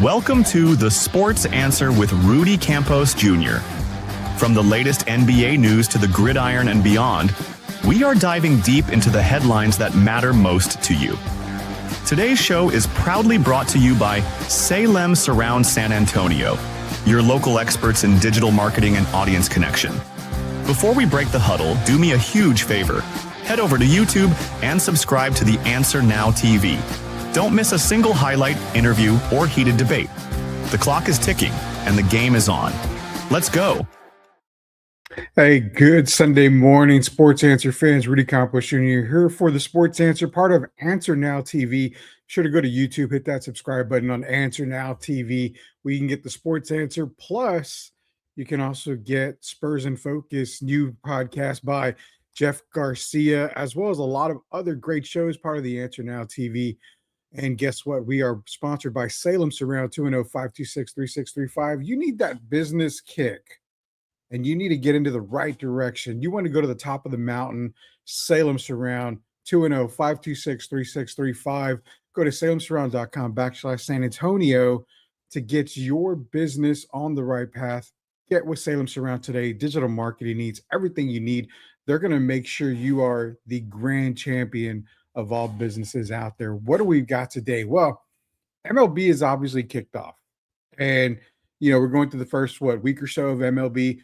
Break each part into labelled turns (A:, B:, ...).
A: Welcome to The Sports Answer with Rudy Campos Jr. From the latest NBA news to the gridiron and beyond, we are diving deep into the headlines that matter most to you. Today's show is proudly brought to you by Salem Surround San Antonio, your local experts in digital marketing and audience connection. Before we break the huddle, do me a huge favor. Head over to YouTube and subscribe to The Answer Now TV. Don't miss a single highlight, interview, or heated debate. The clock is ticking, and the game is on. Let's go.
B: Hey, good Sunday morning, Sports Answer fans. Rudy Campos Jr. here for the Sports Answer, part of Answer Now TV. Sure to go to YouTube, hit that subscribe button on Answer Now TV, where you can get the Sports Answer. Plus, you can also get Spurs in Focus, new podcast by Jeff Garcia, as well as a lot of other great shows, part of the Answer Now TV. And guess what? We are sponsored by Salem Surround, 210-526-3635. You need that business kick, and you need to get into the right direction. You want to go to the top of the mountain. Salem Surround, 210-526-3635. Go to salemsurround.com/San Antonio to get your business on the right path. Get with Salem Surround today. Digital marketing needs everything you need. They're going to make sure you are the grand champion of all businesses out there. What do we got today? Well, MLB is obviously kicked off. And, we're going through the first, week or so of MLB.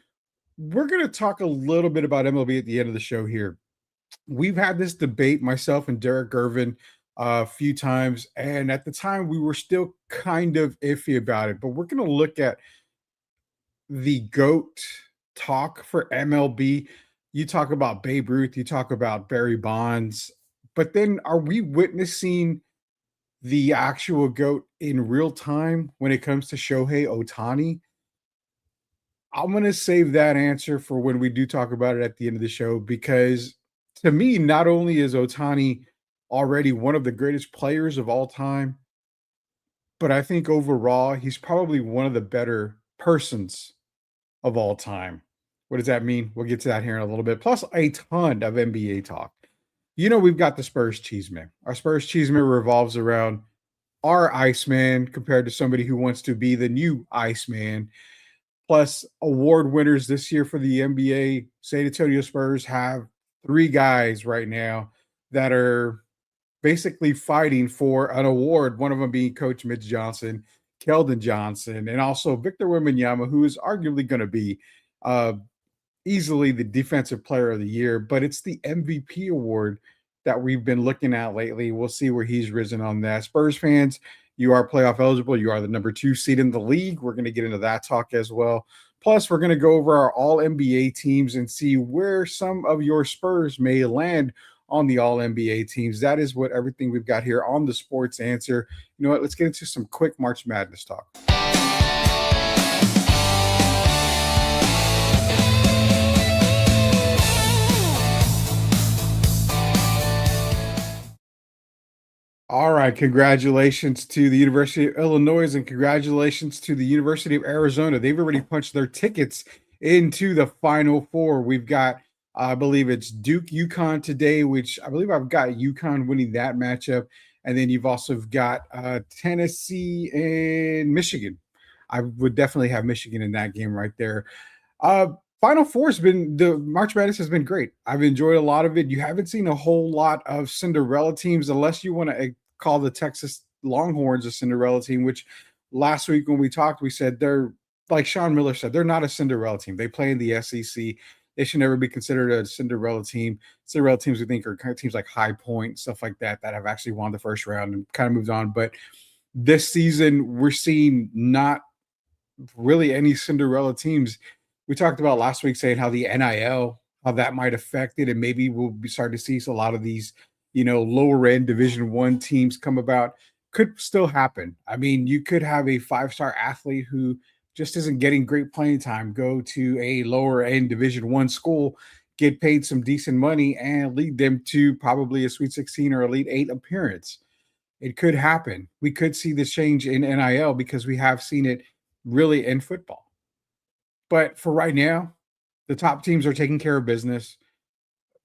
B: We're going to talk a little bit about MLB at the end of the show here. We've had this debate, myself and Derek Irvin, a few times. And at the time, we were still kind of iffy about it. But we're going to look at the GOAT talk for MLB. You talk about Babe Ruth, you talk about Barry Bonds. But then are we witnessing the actual GOAT in real time when it comes to Shohei Ohtani? I'm going to save that answer for when we do talk about it at the end of the show, because to me, not only is Ohtani already one of the greatest players of all time, but I think overall, he's probably one of the better persons of all time. What does that mean? We'll get to that here in a little bit. Plus a ton of NBA talk. We've got the Spurs Cheeseman. Our Spurs Cheeseman revolves around our Iceman compared to somebody who wants to be the new Iceman. Plus, award winners this year for the NBA. San Antonio Spurs have 3 guys right now that are basically fighting for an award, one of them being Coach Mitch Johnson, Keldon Johnson, and also Victor Wembanyama, who is arguably going to be easily the defensive player of the year, but it's the MVP award that we've been looking at lately. We'll see where he's risen on that. Spurs fans, you are playoff eligible. You are the number 2 seed in the league. We're going to get into that talk as well. Plus, we're going to go over our all NBA teams and see where some of your Spurs may land on the all NBA teams. That is what everything we've got here on the Sports Answer. You know what? Let's get into some quick March Madness talk. All right, congratulations to the University of Illinois and congratulations to the University of Arizona. They've already punched their tickets into the Final Four. We've got, I believe it's Duke UConn today, which I believe I've got UConn winning that matchup. And then you've also got Tennessee and Michigan. I would definitely have Michigan in that game right there. Final Four the March Madness has been great. I've enjoyed a lot of it. You haven't seen a whole lot of Cinderella teams, unless you want to call the Texas Longhorns a Cinderella team, which last week when we talked, we said they're, like Sean Miller said, they're not a Cinderella team. They play in the SEC. They should never be considered a Cinderella team. Cinderella teams, we think, are kind of teams like High Point, stuff like that, that have actually won the first round and kind of moved on. But this season, we're seeing not really any Cinderella teams. We talked about last week saying how the NIL, how that might affect it, and maybe we'll be starting to see a lot of these, lower end Division I teams come about. Could still happen. I mean, you could have a 5-star athlete who just isn't getting great playing time, go to a lower end Division I school, get paid some decent money, and lead them to probably a Sweet 16 or Elite 8 appearance. It could happen. We could see this change in NIL because we have seen it really in football. But for right now, the top teams are taking care of business.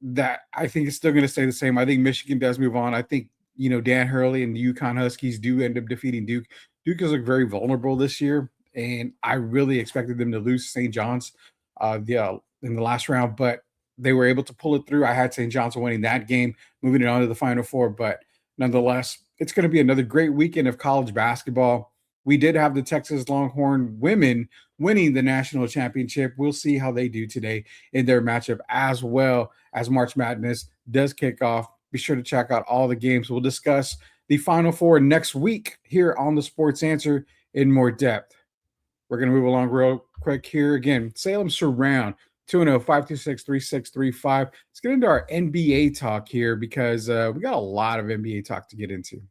B: That I think is still going to stay the same. I think Michigan does move on. I think, Dan Hurley and the UConn Huskies do end up defeating Duke. Duke has looked very vulnerable this year, and I really expected them to lose St. John's in the last round, but they were able to pull it through. I had St. John's winning that game, moving it on to the Final Four, but nonetheless, it's going to be another great weekend of college basketball. We did have the Texas Longhorn women winning the national championship. We'll see how they do today in their matchup, as well as March Madness does kick off. Be sure to check out all the games. We'll discuss the Final Four next week here on the Sports Answer in more depth. We're going to move along real quick here. Again, Salem Surround, 210-526-3635. Let's get into our NBA talk here because we got a lot of NBA talk to get into.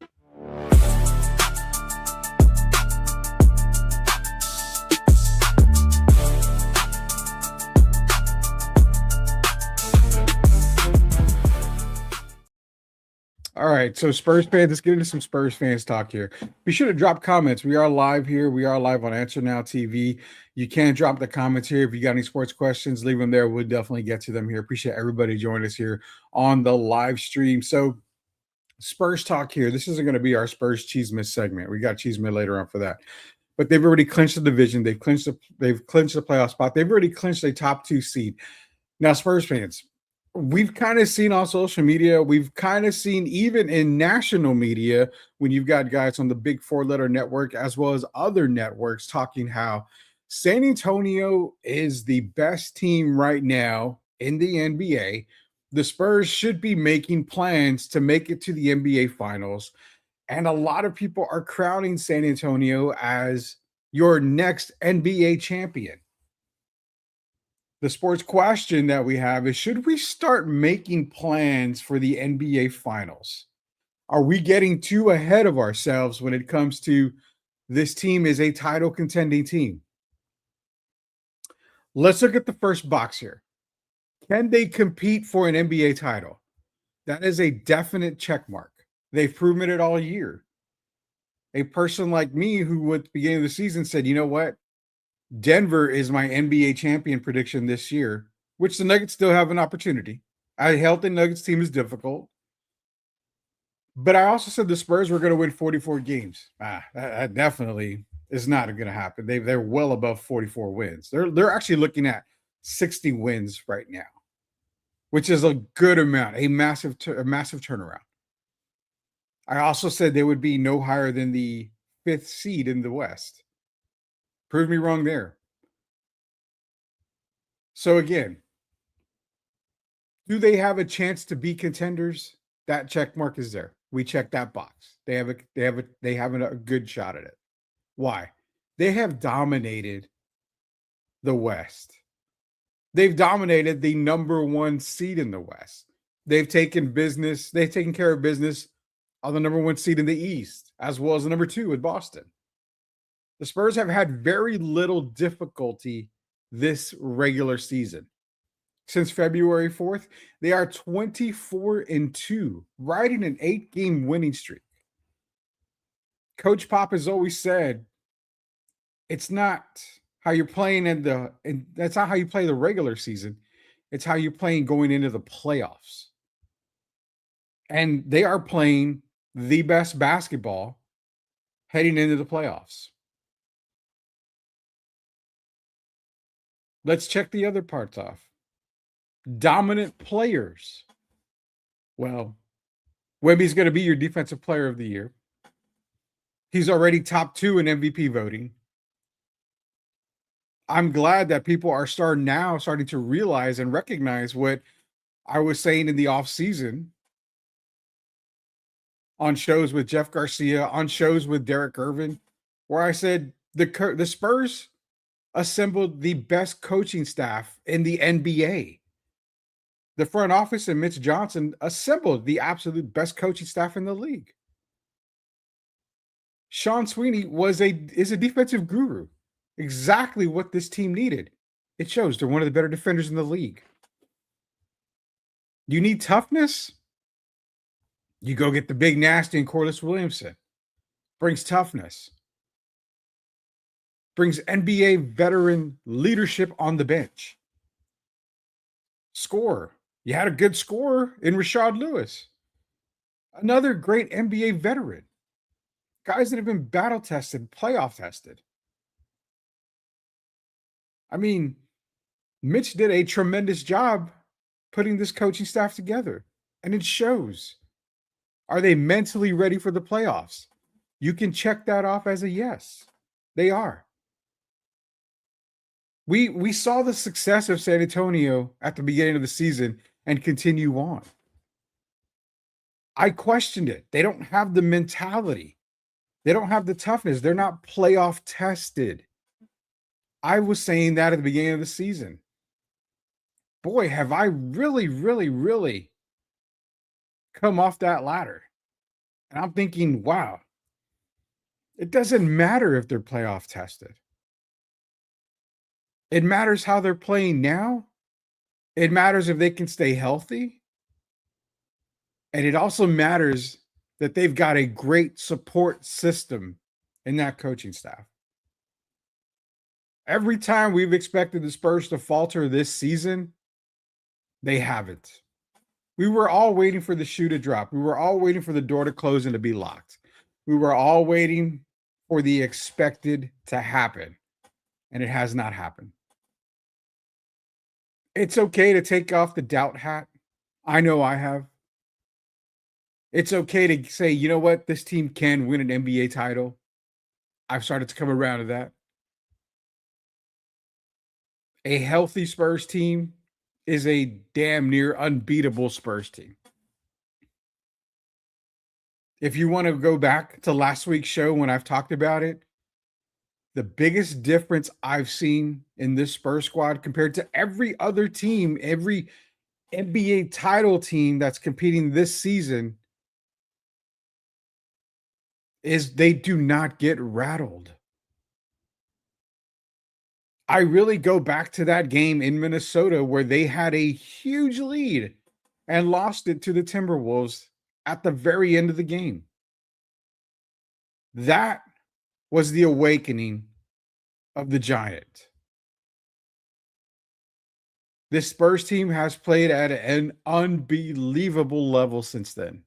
B: All right, so Spurs fans, let's get into some Spurs fans talk here. Be sure to drop comments. We are live here. We are live on Answer Now TV. You can drop the comments here. If you got any sports questions, leave them there. We'll definitely get to them here. Appreciate everybody joining us here on the live stream. So Spurs talk here. This isn't going to be our Spurs Cheeseman segment. We got Cheeseman later on for that. But they've already clinched the division. They've clinched the playoff spot. They've already clinched a top 2 seed. Now, Spurs fans, we've kind of seen on social media, we've kind of seen even in national media, when you've got guys on the big 4-letter network as well as other networks talking how San Antonio is the best team right now in the NBA. The Spurs should be making plans to make it to the NBA Finals. And a lot of people are crowning San Antonio as your next NBA champion. The sports question that we have is, should we start making plans for the NBA Finals? Are we getting too ahead of ourselves when it comes to this team is a title contending team? Let's look at the first box here. Can they compete for an NBA title? That is a definite check mark. They've proven it all year. A person like me who at the beginning of the season said, you know what? Denver is my NBA champion prediction this year, which the Nuggets still have an opportunity. A healthy Nuggets team is difficult. But I also said the Spurs were going to win 44 games. That definitely is not going to happen. They're well above 44 wins. They're actually looking at 60 wins right now, which is a good amount, a massive turnaround. I also said they would be no higher than the 5th seed in the West. Prove me wrong there. So again, do they have a chance to be contenders? That check mark is there. We check that box. They have a good shot at it. Why? They have dominated the West. They've dominated the number 1 seed in the West. They've taken care of business on the number 1 seed in the East, as well as the number 2 with Boston. The Spurs have had very little difficulty this regular season. Since February 4th, they are 24-2, riding an 8-game winning streak. Coach Pop has always said, it's not how you're playing and that's not how you play the regular season. It's how you're playing going into the playoffs. And they are playing the best basketball heading into the playoffs. Let's check the other parts off. Dominant players. Well, Wemby's going to be your defensive player of the year. He's already top 2 in MVP voting. I'm glad that people are starting to realize and recognize what I was saying in the offseason on shows with Jeff Garcia, on shows with Derek Irvin, where I said the Spurs assembled the best coaching staff in the NBA. The front office and Mitch Johnson assembled the absolute best coaching staff in the league. Sean Sweeney is a defensive guru. Exactly what this team needed. It shows they're one of the better defenders in the league. You need toughness? You go get the big nasty and Corliss Williamson. Brings toughness. Brings NBA veteran leadership on the bench. Scorer. You had a good scorer in Rashard Lewis. Another great NBA veteran. Guys that have been battle tested, playoff tested. I mean, Mitch did a tremendous job putting this coaching staff together, and it shows. Are they mentally ready for the playoffs? You can check that off as a yes. They are. We saw the success of San Antonio at the beginning of the season and continue on. I questioned it. They don't have the mentality. They don't have the toughness. They're not playoff tested. I was saying that at the beginning of the season. Boy, have I really, really, really come off that ladder. And I'm thinking, wow, it doesn't matter if they're playoff tested. It matters how they're playing now. It matters if they can stay healthy. And it also matters that they've got a great support system in that coaching staff. Every time we've expected the Spurs to falter this season, they haven't. We were all waiting for the shoe to drop. We were all waiting for the door to close and to be locked. We were all waiting for the expected to happen, and it has not happened. It's okay to take off the doubt hat. I know I have. It's okay to say, you know what, this team can win an NBA title. I've started to come around to that. A healthy Spurs team is a damn near unbeatable Spurs team. If you want to go back to last week's show when I've talked about it, the biggest difference I've seen in this Spurs squad compared to every other team, every NBA title team that's competing this season, is they do not get rattled. I really go back to that game in Minnesota where they had a huge lead and lost it to the Timberwolves at the very end of the game. That was the awakening of the Giant. This Spurs team has played at an unbelievable level since then.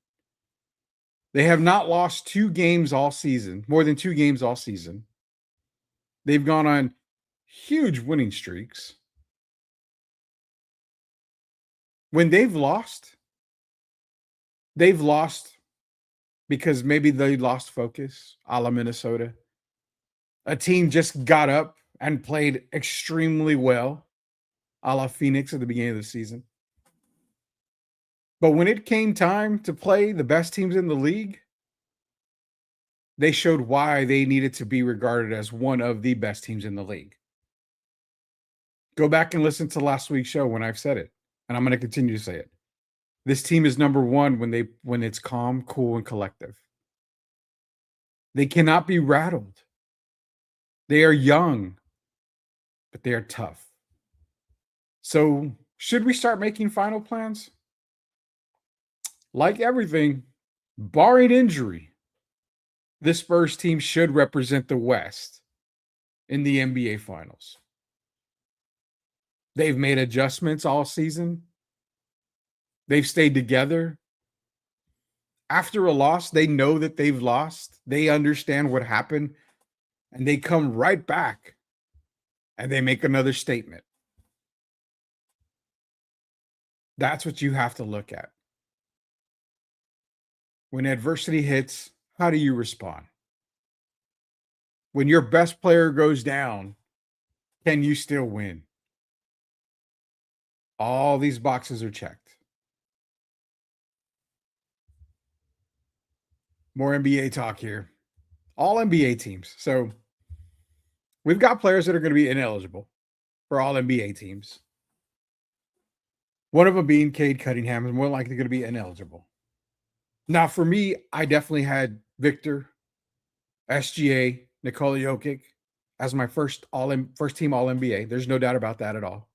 B: They have not lost 2 games all season, more than 2 games all season. They've gone on huge winning streaks. When they've lost because maybe they lost focus, a la Minnesota. A team just got up and played extremely well, a la Phoenix at the beginning of the season. But when it came time to play the best teams in the league, they showed why they needed to be regarded as one of the best teams in the league. Go back and listen to last week's show when I've said it, and I'm going to continue to say it. This team is number one when it's calm, cool, and collective. They cannot be rattled. They are young, but they are tough. So, should we start making final plans? Like everything, barring injury, this Spurs team should represent the West in the NBA Finals. They've made adjustments all season. They've stayed together. After a loss, they know that they've lost. They understand what happened, and they come right back and they make another statement. That's what you have to look at. When adversity hits, how do you respond? When your best player goes down, can you still win? All these boxes are checked. More NBA talk here. All NBA teams. So we've got players that are going to be ineligible for all NBA teams. One of them being Cade Cunningham is more likely going to be ineligible. Now, for me, I definitely had Victor, SGA, Nikola Jokic as my first team All NBA. There's no doubt about that at all.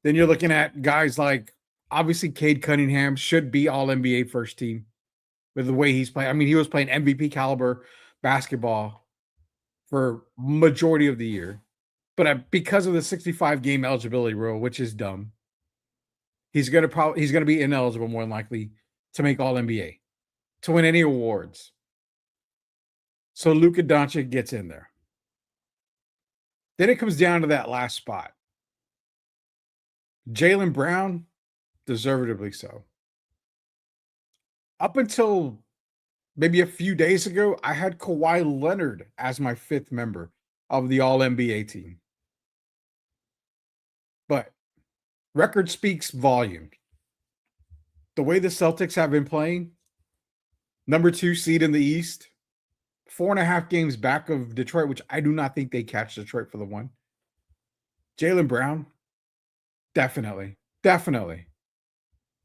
B: Then you're looking at guys like, obviously, Cade Cunningham should be All NBA first team with the way he's playing. I mean, he was playing MVP caliber basketball for majority of the year. But because of the 65 game eligibility rule, which is dumb, he's going to be ineligible more than likely to make All NBA, to win any awards. So Luka Doncic gets in there. Then it comes down to that last spot. Jaylen Brown, deservedly so. Up until maybe a few days ago, I had Kawhi Leonard as my fifth member of the All NBA team. But record speaks volume. The way the Celtics have been playing, number 2 seed in the East, 4.5 games back of Detroit, which I do not think they catch Detroit for the one. Jaylen Brown, definitely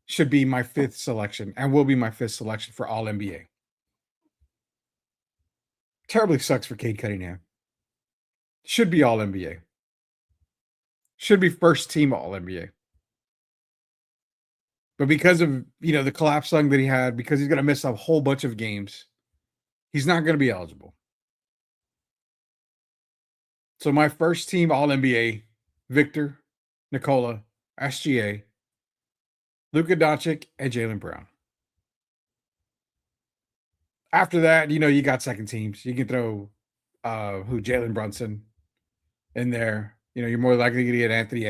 B: should be my fifth selection and will be my fifth selection for All NBA. Terribly sucks for Cade Cunningham. Should be All NBA. Should be first team All NBA. But because of, the collapse lung that he had, because he's going to miss a whole bunch of games, he's not going to be eligible. So my first team All NBA, Victor, Nikola, SGA, Luka Doncic, and Jaylen Brown. After that, you got second teams. You can throw Jalen Brunson in there. You're more likely to get Anthony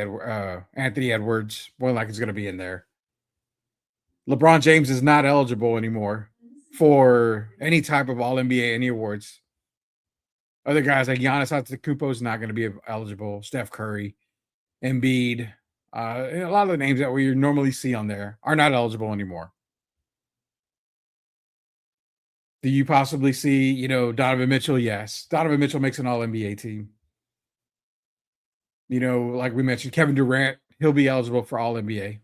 B: Edwards. More likely he's going to be in there. LeBron James is not eligible anymore for any type of All NBA, any awards. Other guys like Giannis Antetokounmpo is not going to be eligible. Steph Curry, Embiid, a lot of the names that we normally see on there are not eligible anymore. Do you possibly see, Donovan Mitchell? Yes. Donovan Mitchell makes an All NBA team. Like we mentioned, Kevin Durant, he'll be eligible for All NBA.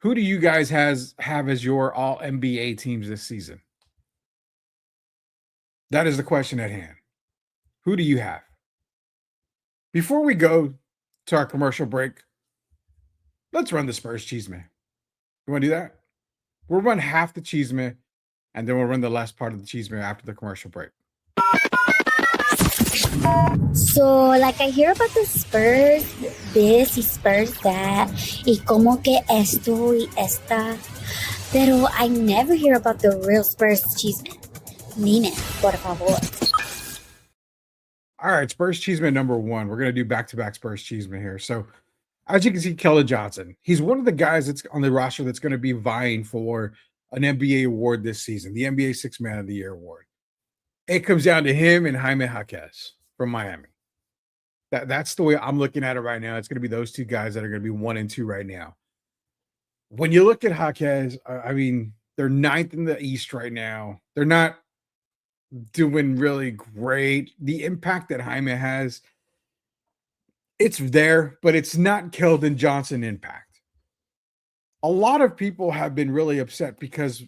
B: Who do you guys have as your All NBA teams this season? That is the question at hand. Who do you have? Before we go to our commercial break, let's run the Spurs Cheeseman. You want to do that? We'll run half the Cheeseman, and then we'll run the last part of the Cheeseman after the commercial break.
C: So, like, I hear about the Spurs, this y Spurs that, y como que esto y esta, pero I never hear about the real Spurs Cheeseman. Nina, por favor.
B: All right, Spurs Cheeseman number 1. We're going to do back-to-back Spurs Cheeseman here. So, as you can see, Keldon Johnson, he's one of the guys that's on the roster that's going to be vying for an NBA award this season, the NBA Sixth Man of the Year award. It comes down to him and Jaime Jaquez from Miami. That's the way I'm looking at it right now. It's going to be those two guys that are going to be 1 and 2 right now. When you look at Jaquez, I mean, they're 9th in the East right now. They're not doing really great. The impact that Jaime has, it's there, but it's not Keldon Johnson impact. A lot of people have been really upset because,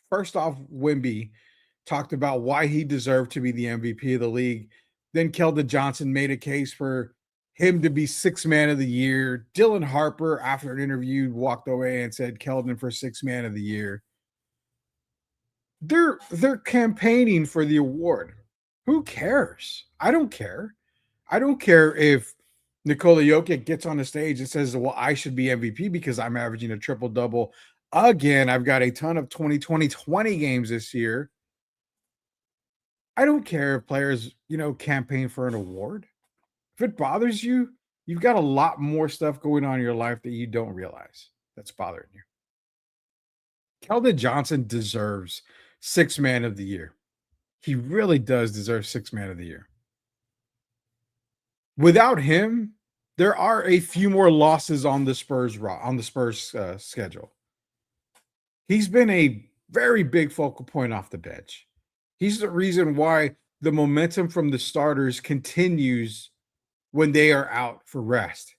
B: first off, Wemby talked about why he deserved to be the MVP of the league. Then Keldon Johnson made a case for him to be Sixth Man of the Year. Dylan Harper, after an interview, walked away and said Keldon for Sixth Man of the Year. They're campaigning for the award. Who cares? I don't care. I don't care if Nikola Jokic gets on the stage and says, well, I should be MVP because I'm averaging a triple-double. Again, I've got a ton of 20 games this year. I don't care if players, campaign for an award. If it bothers you, you've got a lot more stuff going on in your life that you don't realize that's bothering you. Keldon Johnson deserves Sixth Man of the Year. He really does deserve Sixth Man of the Year. Without him, there are a few more losses on the Spurs schedule. He's been a very big focal point off the bench. He's the reason why the momentum from the starters continues when they are out for rest.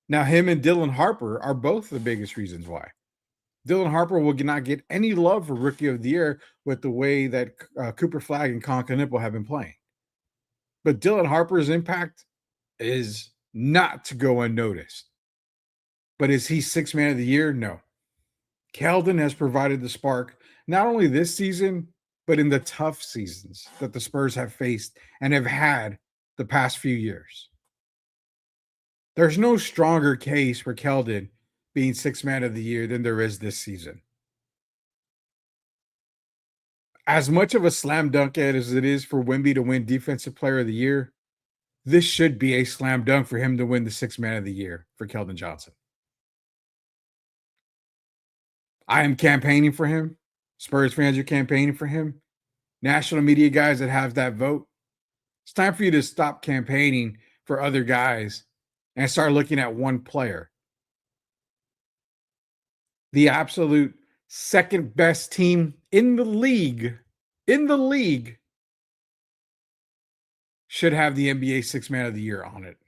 B: Now, him and Dylan Harper are both the biggest reasons why. Dylan Harper will not get any love for Rookie of the Year with the way that Cooper Flagg and Colin Knippel have been playing. But Dylan Harper's impact is not to go unnoticed. But is he Sixth Man of the Year? No. Keldon has provided the spark, not only this season, but in the tough seasons that the Spurs have faced and have had the past few years. There's no stronger case for Keldon being Sixth Man of the Year than there is this season. as much of a slam dunk as it is for Wemby to win Defensive Player of the Year, this should be a slam dunk for him to win the Sixth Man of the Year for Keldon Johnson. I am campaigning for him. Spurs fans are campaigning for him. National media guys that have that vote. It's time for you to stop campaigning for other guys and start looking at one player. The absolute second best team in the league should have the NBA Sixth Man of the Year on it.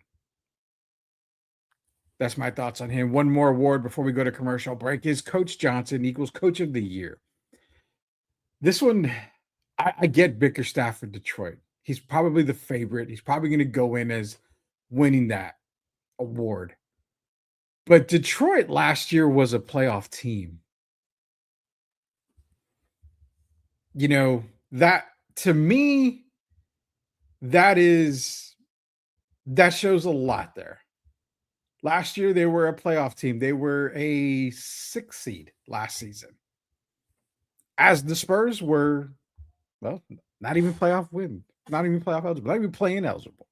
B: That's my thoughts on him. One more award before we go to commercial break is Coach Johnson equals Coach of the Year. This one, I get Bickerstaff for Detroit. He's probably the favorite. He's probably going to go in as winning that award. But Detroit last year was a playoff team. You know, that to me, that shows a lot there. Last year, they were a playoff team. They were a 6th seed last season. As the Spurs were, well, not even playoff eligible, not even playing eligible.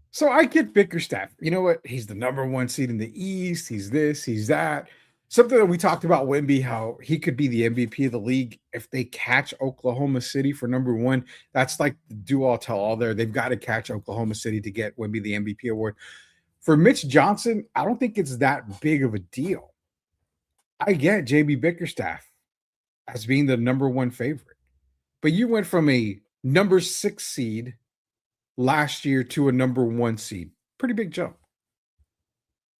B: So I get Bickerstaff. You know what? He's the number 1 seed in the East. He's this, he's that. Something that we talked about Wemby, how he could be the MVP of the league if they catch Oklahoma City for number 1. That's like the do-all-tell-all there. They've got to catch Oklahoma City to get Wemby the MVP award. For Mitch Johnson, I don't think it's that big of a deal. I get JB Bickerstaff as being the number 1 favorite. But you went from a number 6 seed last year to a number 1 seed. Pretty big jump.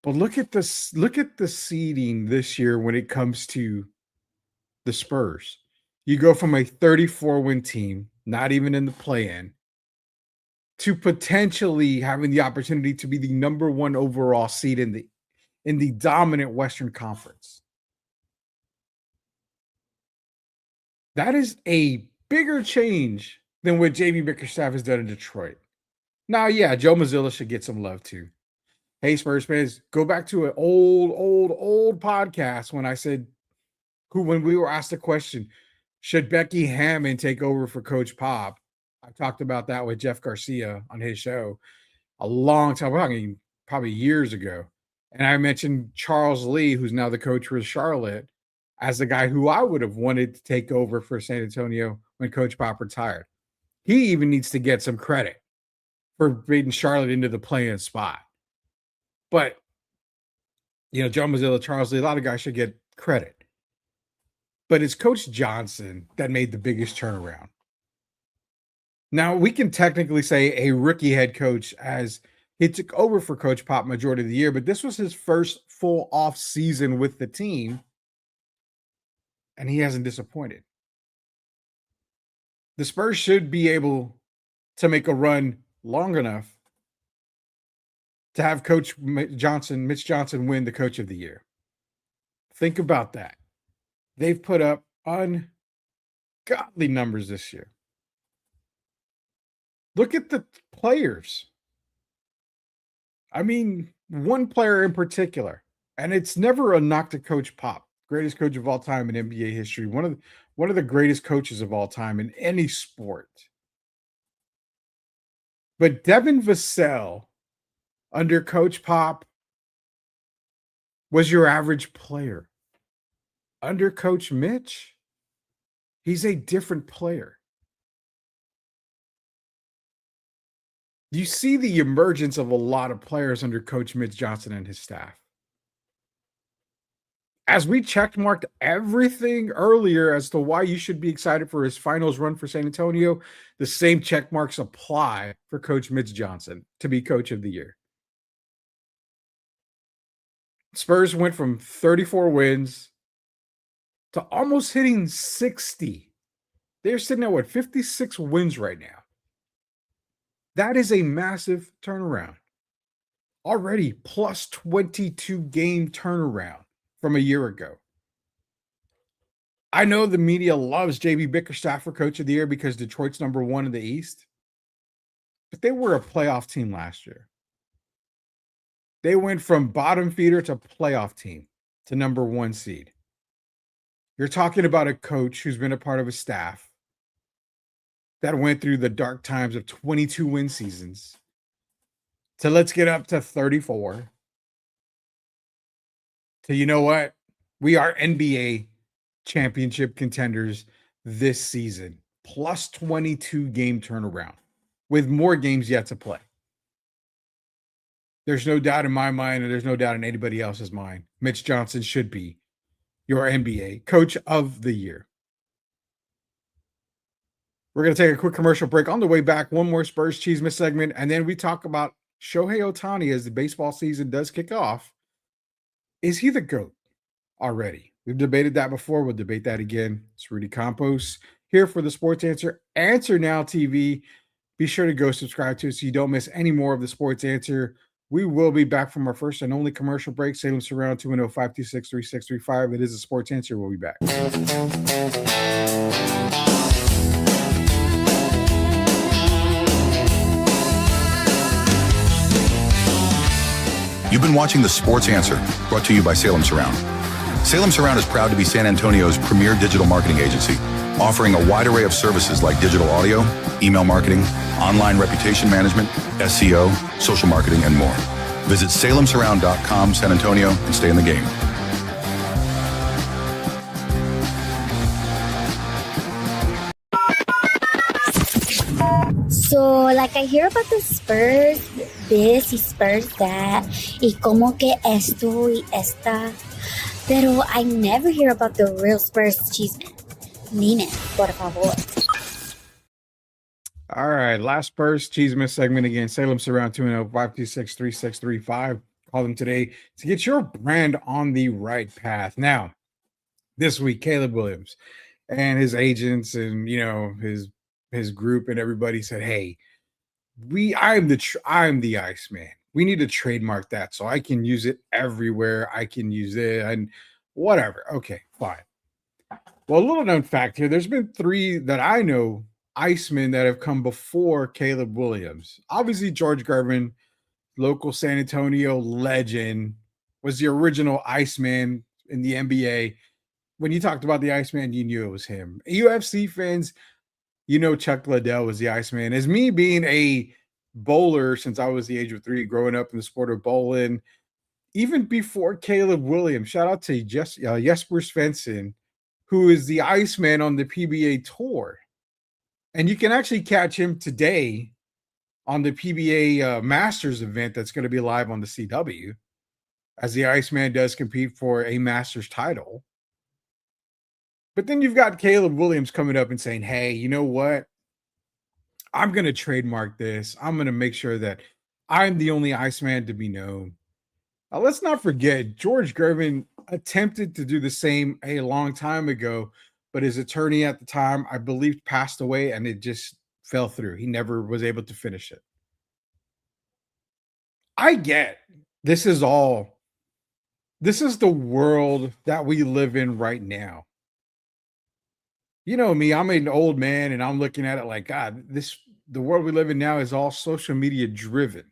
B: But look at this. Look at the seeding this year when it comes to the Spurs. You go from a 34-win team, not even in the play-in, to potentially having the opportunity to be the number 1 overall seed in the dominant Western Conference. That is a bigger change than what JB Bickerstaff has done in Detroit. Now, yeah, Joe Mazzulla should get some love too. Hey, Spurs fans, go back to an old podcast when I said, when we were asked the question, should Becky Hammond take over for Coach Pop? I talked about that with Jeff Garcia on his show a long time, probably years ago. And I mentioned Charles Lee, who's now the coach for Charlotte, as the guy who I would have wanted to take over for San Antonio when Coach Pop retired. He even needs to get some credit for beating Charlotte into the play-in spot. But, you know, Joe Mazzulla, Charles Lee, a lot of guys should get credit. But it's Coach Johnson that made the biggest turnaround. Now, we can technically say a rookie head coach as he took over for Coach Pop majority of the year, but this was his first full off season with the team, and he hasn't disappointed. The Spurs should be able to make a run long enough to have Coach Mitch Johnson win the Coach of the Year. Think about that. They've put up ungodly numbers this year. Look at the players. I mean, one player in particular, and it's never a knock to Coach Pop, greatest coach of all time in NBA history, one of the greatest coaches of all time in any sport. But Devin Vassell, under Coach Pop, was your average player. Under Coach Mitch, he's a different player. You see the emergence of a lot of players under Coach Mitch Johnson and his staff. As we checkmarked everything earlier as to why you should be excited for his finals run for San Antonio, the same check marks apply for Coach Mitch Johnson to be Coach of the Year. Spurs went from 34 wins to almost hitting 60. They're sitting at 56 wins right now. That is a massive turnaround. Already plus 22 game turnaround from a year ago. I know the media loves JB Bickerstaff for Coach of the Year because Detroit's number 1 in the East, but they were a playoff team last year. They went from bottom feeder to playoff team to number 1 seed. You're talking about a coach who's been a part of a staff that went through the dark times of 22 win seasons to let's get up to 34 to, you know what? We are NBA championship contenders this season, plus 22 game turnaround with more games yet to play. There's no doubt in my mind, and there's no doubt in anybody else's mind. Mitch Johnson should be your NBA coach of the year. We're going to take a quick commercial break. On the way back, one more Spurs Cheesemas segment, and then we talk about Shohei Ohtani as the baseball season does kick off. Is he the GOAT already? We've debated that before. We'll debate that again. It's Rudy Campos here for the Sports Answer. Answer Now TV. Be sure to go subscribe to it so you don't miss any more of the Sports Answer. We will be back from our first and only commercial break. Salem Surround 210-526-3635. It is a Sports Answer. We'll be back.
D: You've been watching The Sports Answer, brought to you by Salem Surround. Salem Surround is proud to be San Antonio's premier digital marketing agency, offering a wide array of services like digital audio, email marketing, online reputation management, SEO, social marketing, and more. Visit salemsurround.com, San Antonio, and stay in the game.
C: So, like I hear about the Spurs, this y Spurs that, y como que esto y esta, pero I never hear about the real Spurs Cheeseman. Nina, por favor.
B: All right, last Spurs Cheesemas segment again. Salem Surround 210-526-3635. Call them today to get your brand on the right path. Now, this week, Caleb Williams and his agents and his group and everybody said, "Hey, I'm the Iceman. We need to trademark that so I can use it everywhere. I can use it and whatever." Okay, fine. Well, a little known fact here: there's been 3 that I know Iceman that have come before Caleb Williams. Obviously, George Gervin, local San Antonio legend, was the original Iceman in the NBA. When you talked about the Iceman, you knew it was him. UFC fans, Chuck Liddell was the Iceman. As me being a bowler since I was the age of 3, growing up in the sport of bowling, even before Caleb Williams, shout out to Jesper Svensson, who is the Iceman on the PBA tour. And you can actually catch him today on the PBA Masters event that's going to be live on the CW, as the Iceman does compete for a Masters title. But then you've got Caleb Williams coming up and saying, "Hey, you know what? I'm going to trademark this. I'm going to make sure that I'm the only Iceman to be known." Now, let's not forget, George Gervin attempted to do the same a long time ago, but his attorney at the time, I believe, passed away and it just fell through. He never was able to finish it. I get this is the world that we live in right now. You know me, I'm an old man and I'm looking at it like, God, the world we live in now is all social media driven.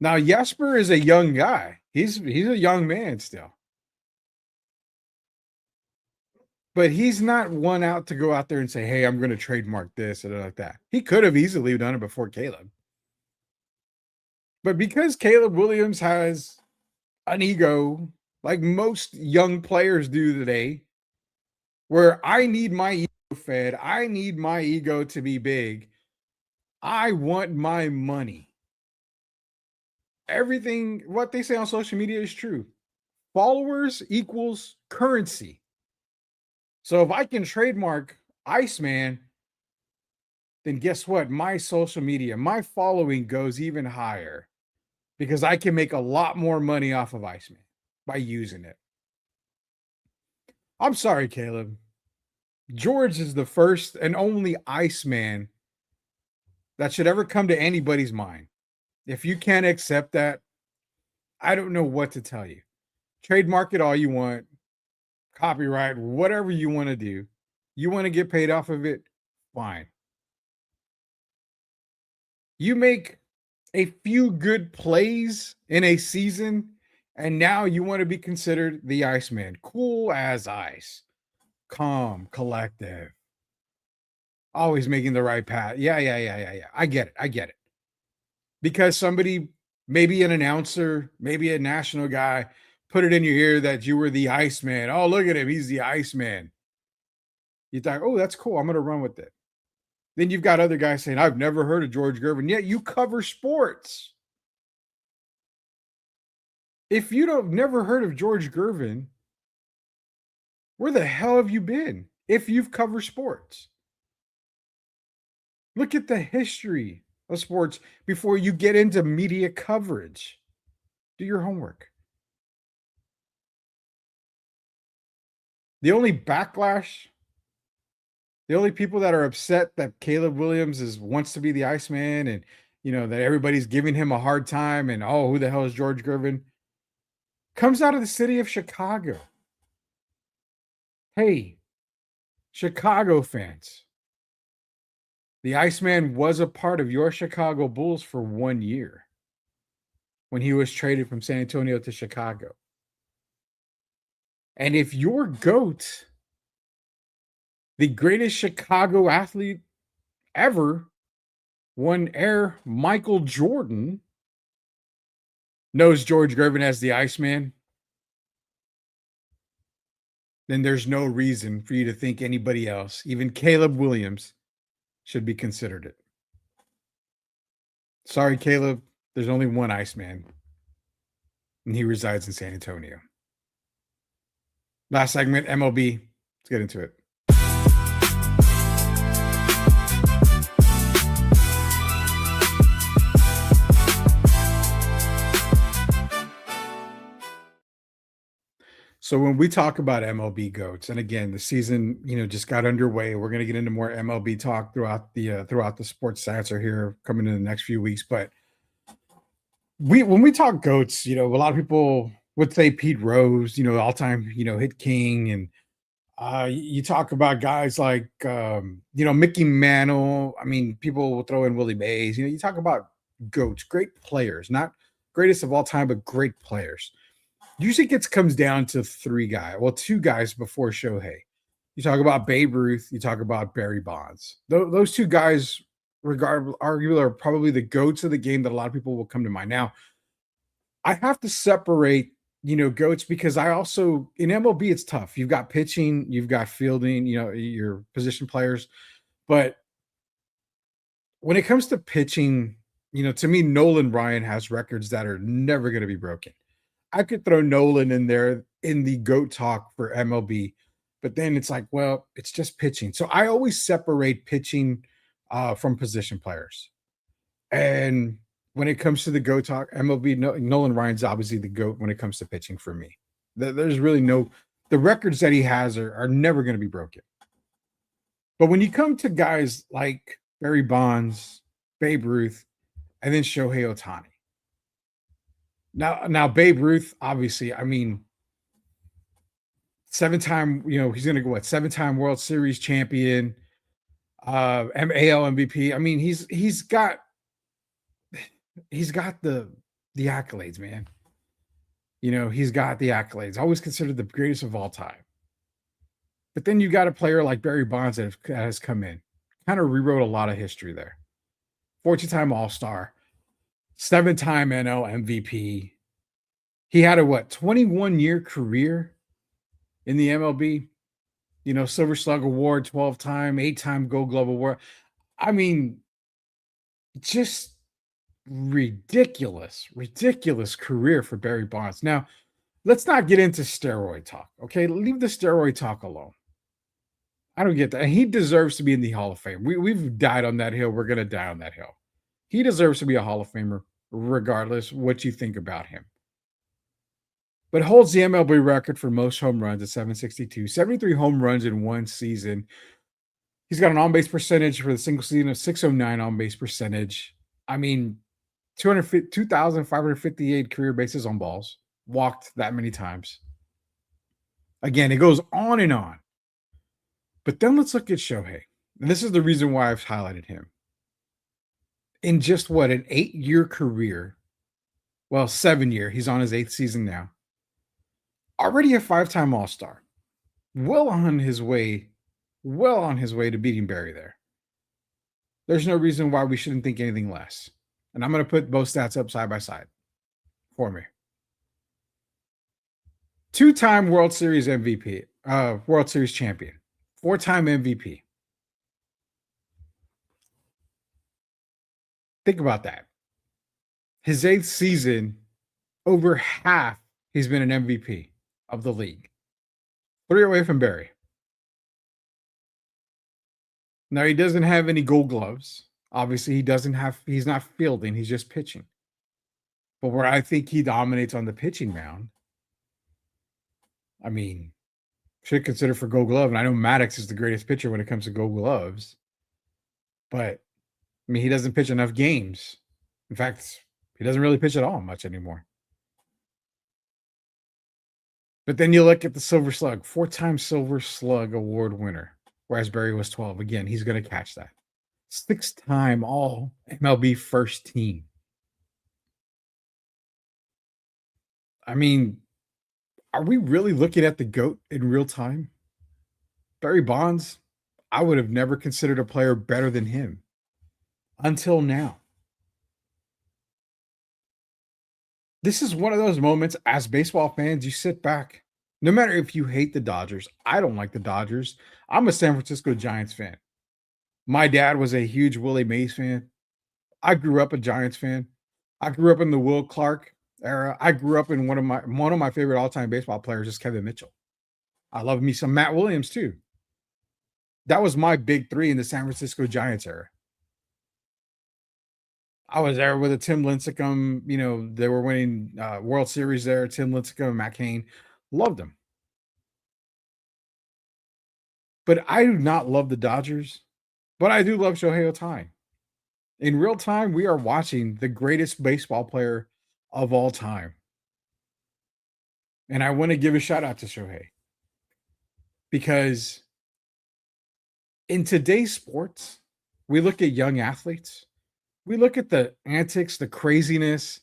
B: Now, Jesper is a young guy. He's a young man still. But he's not one out to go out there and say, "Hey, I'm going to trademark this," or like that. He could have easily done it before Caleb. But because Caleb Williams has an ego, like most young players do today, where I need my ego fed, I need my ego to be big, I want my money. Everything, what they say on social media is true. Followers equals currency. So if I can trademark Iceman, then guess what? My social media, my following goes even higher because I can make a lot more money off of Iceman by using it. I'm sorry, Caleb. George is the first and only Iceman that should ever come to anybody's mind. If you can't accept that, I don't know what to tell you. Trademark it all you want. Copyright, whatever you want to do. You want to get paid off of it? Fine. You make a few good plays in a season And now you want to be considered the Iceman. Cool as ice. Calm, collective. Always making the right path. Yeah. I get it. Because somebody, maybe an announcer, maybe a national guy, put it in your ear that you were the Iceman. Oh, look at him. He's the Iceman. You thought, oh, that's cool. I'm going to run with it. Then you've got other guys saying, I've never heard of George Gervin. Yet you cover sports. If you don't never heard of George Gervin, where the hell have you been if you've covered sports? Look at the history of sports before you get into media coverage. Do your homework. The only backlash, the only people that are upset that Caleb Williams wants to be the Iceman and, that everybody's giving him a hard time and, oh, who the hell is George Gervin, comes out of the city of Chicago. Hey, Chicago fans, the Iceman was a part of your Chicago Bulls for 1 year when he was traded from San Antonio to Chicago. And if your GOAT, the greatest Chicago athlete ever, one Air Michael Jordan, knows George Gervin as the Iceman, then there's no reason for you to think anybody else, even Caleb Williams, should be considered it. Sorry, Caleb, there's only one Iceman, and he resides in San Antonio. Last segment, MLB. Let's get into it. So when we talk about MLB GOATs, and again, the season, just got underway. We're going to get into more MLB talk throughout the sports stats are here coming in the next few weeks. But when we talk GOATs, a lot of people would say Pete Rose, all-time, hit king. And you talk about guys like, Mickey Mantle. I mean, people will throw in Willie Mays. You talk about GOATs, great players, not greatest of all time, but great players. Usually comes down to two guys before Shohei. You talk about Babe Ruth, you talk about Barry Bonds. Those two guys, arguably, are probably the GOATs of the game that a lot of people will come to mind. Now, I have to separate, GOATs because I also, in MLB, it's tough. You've got pitching, you've got fielding, your position players. But when it comes to pitching, to me, Nolan Ryan has records that are never going to be broken. I could throw Nolan in there in the GOAT talk for MLB, but then it's like, well, it's just pitching. So I always separate pitching from position players. And when it comes to the GOAT talk, MLB, Nolan Ryan's obviously the GOAT when it comes to pitching for me. There's really the records that he has are never going to be broken. But when you come to guys like Barry Bonds, Babe Ruth, and then Shohei Ohtani, Now, Babe Ruth, obviously, I mean, 7-time, he's going to go 7-time World Series champion, AL MVP. I mean, he's got the accolades, man. He's got the accolades. Always considered the greatest of all time. But then you got a player like Barry Bonds that has come in, kind of rewrote a lot of history there. 14-time All-Star. 7-time NL MVP. He had a 21-year career in the MLB. Silver Slug Award, 12-time, 8-time Gold Glove Award. I mean, just ridiculous career for Barry Bonds. Now, let's not get into steroid talk, okay? Leave the steroid talk alone. I don't get that. And he deserves to be in the Hall of Fame. We've died on that hill. We're going to die on that hill. He deserves to be a Hall of Famer, regardless what you think about him. But holds the MLB record for most home runs at 762, 73 home runs in one season. He's got an on-base percentage for the single season of 609 on-base percentage. I mean, 2,558 career bases on balls. Walked that many times. Again, it goes on and on. But then let's look at Shohei. And this is the reason why I've highlighted him. In just an 8-year career, Well, 7-year. He's on his 8th season now. Already a 5-time All-Star. Well on his way to beating Barry there. There's no reason why we shouldn't think anything less. And I'm going to put both stats up side by side for me. 2-time World Series MVP, World Series champion, 4-time MVP. Think about that. His 8th season, over half, he's been an MVP of the league. 3 away from Barry. Now, he doesn't have any gold gloves. Obviously, he's not fielding, he's just pitching. But where I think he dominates on the pitching mound, I mean, should consider for gold glove. And I know Maddox is the greatest pitcher when it comes to gold gloves. But, I mean, he doesn't pitch enough games. In fact, he doesn't really pitch at all much anymore. But then you look at the Silver Slug, 4-time Silver Slug Award winner, whereas Barry was 12. Again, he's going to catch that. 6-time All MLB first team. I mean, are we really looking at the GOAT in real time? Barry Bonds, I would have never considered a player better than him until now. This is one of those moments as baseball fans, you sit back. No matter if you hate the Dodgers, I don't like the Dodgers. I'm a San Francisco Giants fan. My dad was a huge Willie Mays fan. I grew up a Giants fan. I grew up in the Will Clark era. I grew up in one of my favorite all-time baseball players is Kevin Mitchell. I love me some Matt Williams too. That was my big 3 in the San Francisco Giants era. I was there with a Tim Lincecum. You know, they were winning World Series there. Tim Lincecum, Matt Cain. Loved them. But I do not love the Dodgers. But I do love Shohei Ohtani. In real time, we are watching the greatest baseball player of all time. And I want to give a shout out to Shohei. Because in today's sports, we look at young athletes. We look at the antics, the craziness,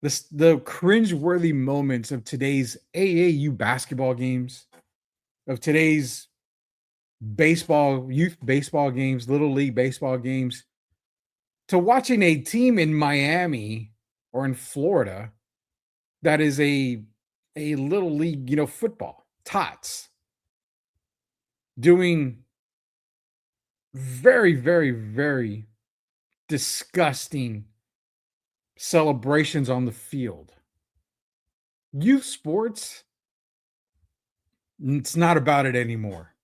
B: the cringe-worthy moments of today's AAU basketball games, of today's youth baseball games, little league baseball games, to watching a team in Miami or in Florida that is a little league, football, tots, doing very, very, very disgusting celebrations on the field. Youth sports, it's not about it anymore.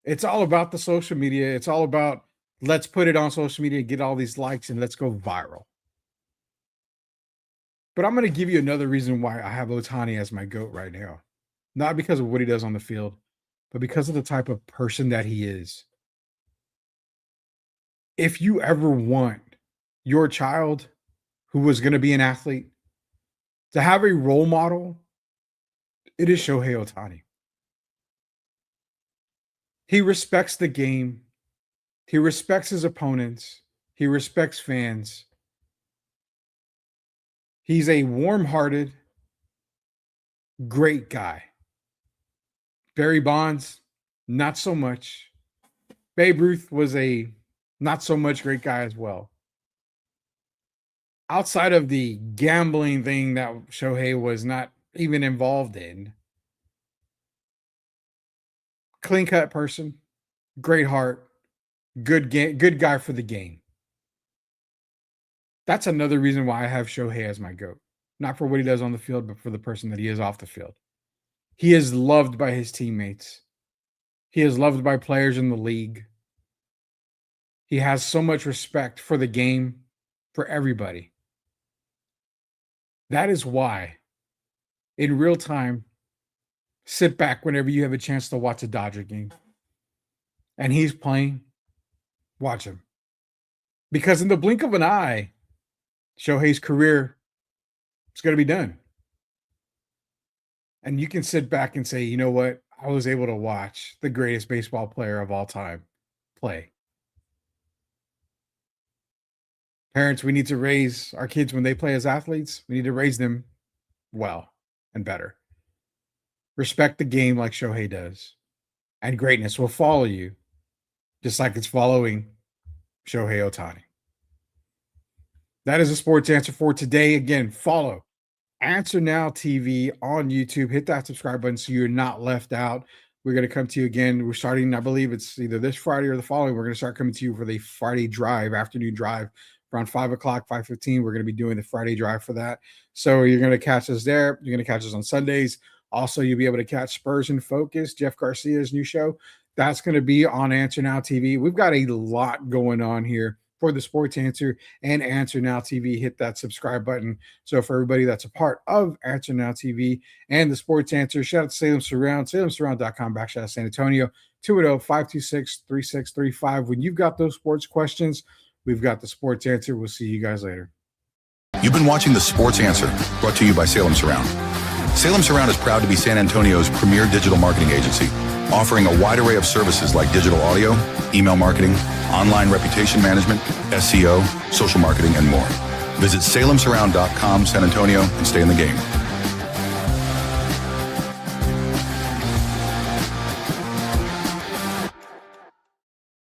B: It's all about the social media. It's all about let's put it on social media, get all these likes, and let's go viral. But I'm going to give you another reason why I have Ohtani as my GOAT right now. Not because of what he does on the field, but because of the type of person that he is. If you ever want your child who was going to be an athlete to have a role model, it is Shohei Ohtani. He respects the game. He respects his opponents. He respects fans. He's a warm-hearted, great guy. Barry Bonds, not so much. Babe Ruth was a not so much great guy as well. Outside of the gambling thing that Shohei was not even involved in, clean-cut person, great heart, good guy for the game. That's another reason why I have Shohei as my GOAT. Not for what he does on the field, but for the person that he is off the field. He is loved by his teammates. He is loved by players in the league. He has so much respect for the game, for everybody. That is why, in real time, sit back whenever you have a chance to watch a Dodger game. And he's playing, watch him. Because in the blink of an eye, Shohei's career is going to be done. And you can sit back and say, you know what? I was able to watch the greatest baseball player of all time play. Parents, we need to raise our kids when they play as athletes. We need to raise them well and better. Respect the game like Shohei does. And greatness will follow you, just like it's following Shohei Ohtani. That is a sports answer for today. Again, follow Answer Now TV on YouTube. Hit that subscribe button so you're not left out. We're going to come to you again. We're starting, I believe it's either this Friday or the following. We're going to start coming to you for the Friday drive, afternoon drive, around 5 o'clock, 5:15. We're going to be doing the Friday drive for that. So you're going to catch us there. You're going to catch us on Sundays. Also, you'll be able to catch Spurs in Focus, Jeff Garcia's new show. That's going to be on Answer Now TV. We've got a lot going on here for the Sports Answer and Answer Now TV. Hit that subscribe button. So for everybody that's a part of Answer Now TV and the Sports Answer, shout out to Salem Surround, salemsurround.com/San Antonio, 210-526-3635. When you've got those sports questions, we've got the Sports Answer. We'll see you guys later.
D: You've been watching the Sports Answer, brought to you by Salem Surround. Salem Surround is proud to be San Antonio's premier digital marketing agency, offering a wide array of services like digital audio, email marketing, online reputation management, SEO, social marketing, and more. Visit salemsurround.com, San Antonio, and stay in the game.